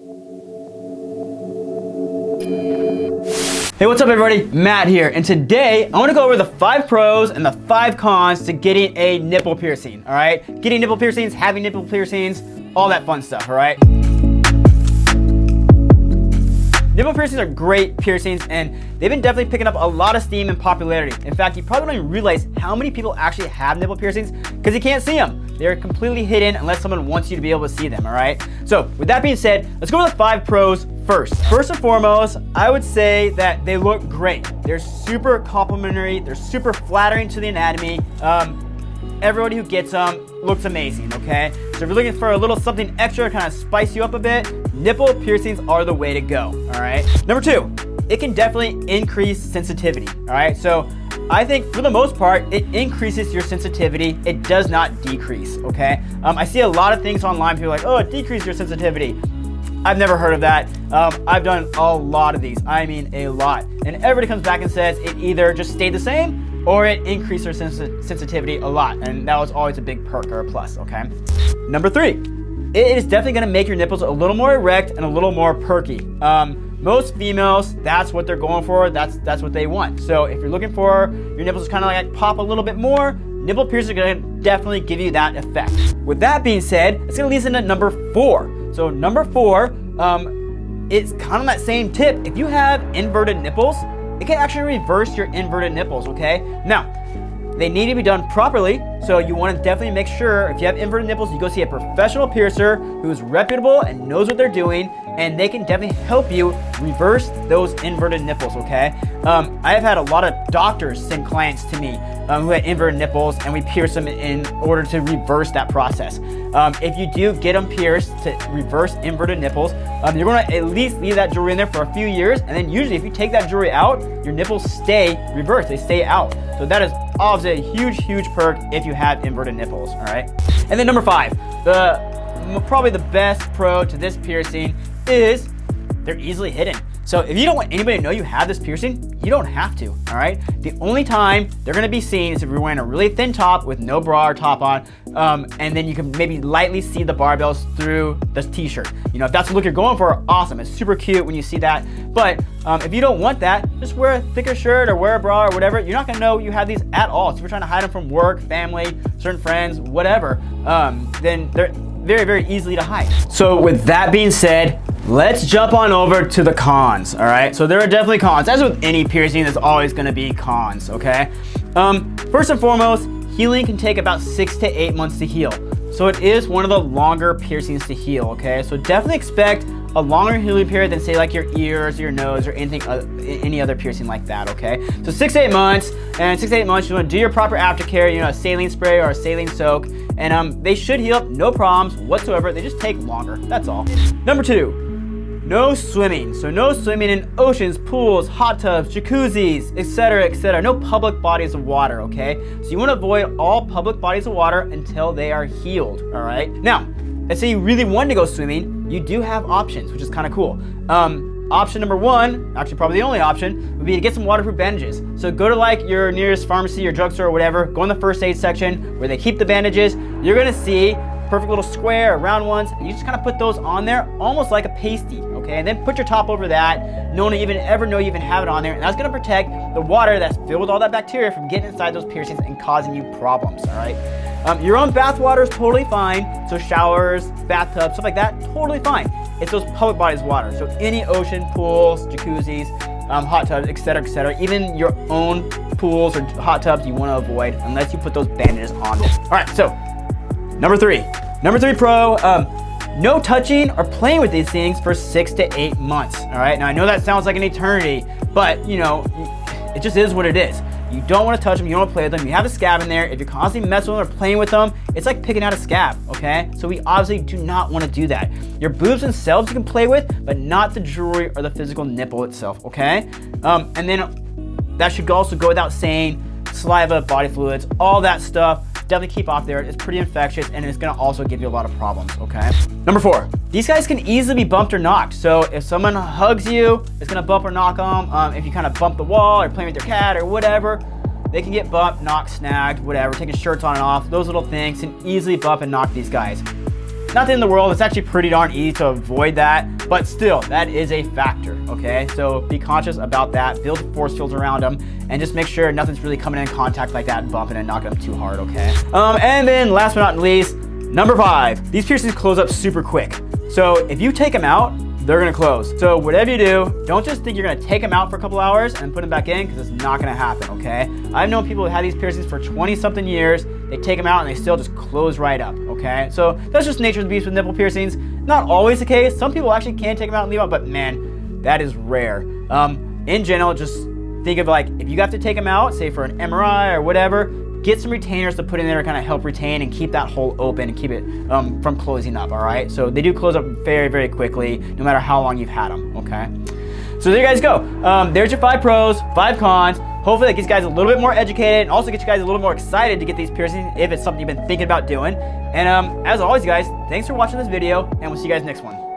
Hey, what's up everybody? Matt here, and today I want to go over the 5 pros and the 5 cons to getting a nipple piercing, all right? Getting nipple piercings, having nipple piercings, all that fun stuff, all right? Nipple piercings are great piercings, and they've been definitely picking up a lot of steam and popularity. In fact, you probably don't even realize how many people actually have nipple piercings because you can't see them. They're completely hidden unless someone wants you to be able to see them, all right? So with that being said, let's go with the 5 pros first. First and foremost, I would say that they look great. They're super complimentary. They're super flattering to the anatomy. Everybody who gets them looks amazing, okay? So if you're looking for a little something extra to kind of spice you up a bit, nipple piercings are the way to go, all right? Number 2, it can definitely increase sensitivity, all right? So I think for the most part, it increases your sensitivity. It does not decrease, okay? I see a lot of things online, people are like, oh, it decreases your sensitivity. I've never heard of that. I've done a lot of these. I mean, a lot. And everybody comes back and says it either just stayed the same or it increased their sensitivity a lot. And that was always a big perk or a plus, okay? Number 3, it is definitely gonna make your nipples a little more erect and a little more perky. Most females, that's what they're going for. That's what they want. So if you're looking for your nipples to kind of like pop a little bit more, nipple piercers are gonna definitely give you that effect. With that being said, it's gonna lead us into number 4. So number 4, it's kind of that same tip. If you have inverted nipples, it can actually reverse your inverted nipples, okay? Now, they need to be done properly, so you want to definitely make sure if you have inverted nipples, you go see a professional piercer who's reputable and knows what they're doing, and they can definitely help you reverse those inverted nipples, okay? I have had a lot of doctors send clients to me who had inverted nipples, and we pierce them in order to reverse that process. If you do get them pierced to reverse inverted nipples, you're going to at least leave that jewelry in there for a few years, and then usually if you take that jewelry out, your nipples stay reversed, they stay out. So that is obviously a huge perk if you have inverted nipples, all right? And then number 5, probably the best pro to this piercing is they're easily hidden. So if you don't want anybody to know you have this piercing, you don't have to, all right? The only time they're gonna be seen is if you're wearing a really thin top with no bra or top on, and then you can maybe lightly see the barbells through the t-shirt. You know, if that's the look you're going for, awesome. It's super cute when you see that. But if you don't want that, just wear a thicker shirt or wear a bra or whatever. You're not gonna know you have these at all. So if you're trying to hide them from work, family, certain friends, whatever, then they're very easily to hide. So with that being said, let's jump on over to the cons, all right? So there are definitely cons. As with any piercing, there's always gonna be cons, okay? First and foremost, healing can take about 6 to 8 months to heal. So it is one of the longer piercings to heal, okay? So definitely expect a longer healing period than say like your ears, your nose, or any other piercing like that, okay? So 6 to 8 months, and 6 to 8 months, you wanna do your proper aftercare, you know, a saline spray or a saline soak, and they should heal up, no problems whatsoever. They just take longer, that's all. Number 2, no swimming. So no swimming in oceans, pools, hot tubs, jacuzzis, etc. No public bodies of water, okay? So you wanna avoid all public bodies of water until they are healed, all right? Now, let's say you really want to go swimming, you do have options, which is kind of cool. Option number 1, actually probably the only option, would be to get some waterproof bandages. So go to like your nearest pharmacy or drugstore or whatever, go in the first aid section where they keep the bandages. You're gonna see perfect little square, round ones, and you just kind of put those on there almost like a pasty, okay? And then put your top over that, no one will even ever know you even have it on there, and that's gonna protect the water that's filled with all that bacteria from getting inside those piercings and causing you problems, all right? Your own bath water is totally fine, so showers, bathtubs, stuff like that, totally fine. It's those public bodies of water, so any ocean, pools, jacuzzis, hot tubs, etc. Even your own pools or hot tubs you want to avoid unless you put those bandages on them. All right, so number 3 pro, no touching or playing with these things for 6 to 8 months, all right? Now I know that sounds like an eternity, but you know, it just is what it is. You don't want to touch them, you don't want to play with them. You have a scab in there. If you're constantly messing with them or playing with them, it's like picking out a scab, okay? So we obviously do not want to do that. Your boobs themselves you can play with, but not the jewelry or the physical nipple itself, okay? And then that should also go without saying, saliva, body fluids, all that stuff, definitely keep off there. It's pretty infectious and it's gonna also give you a lot of problems, okay? Number 4, these guys can easily be bumped or knocked. So if someone hugs you, it's gonna bump or knock them. If you kind of bump the wall or playing with your cat or whatever, they can get bumped, knocked, snagged, whatever, taking shirts on and off. Those little things can easily bump and knock these guys. Not the end of the world, it's actually pretty darn easy to avoid that. but still, that is a factor, okay? So be conscious about that, build force fields around them, and just make sure nothing's really coming in contact like that and bumping and knocking them too hard, okay? And then last but not least, number 5, these piercings close up super quick. So if you take them out, they're gonna close. So whatever you do, don't just think you're gonna take them out for a couple hours and put them back in, because it's not gonna happen, okay? I've known people who had these piercings for 20 something years, they take them out and they still just close right up, okay? So that's just nature of the beast with nipple piercings. Not always the case. Some people actually can take them out and leave them, but man, that is rare. In general, just think of like, if you have to take them out, say for an MRI or whatever, get some retainers to put in there to kind of help retain and keep that hole open and keep it from closing up, all right? So they do close up very, very quickly, no matter how long you've had them, okay? So there you guys go. There's your 5 pros, 5 cons. Hopefully that gets you guys a little bit more educated and also gets you guys a little more excited to get these piercings if it's something you've been thinking about doing. And as always, guys, thanks for watching this video, and we'll see you guys next one.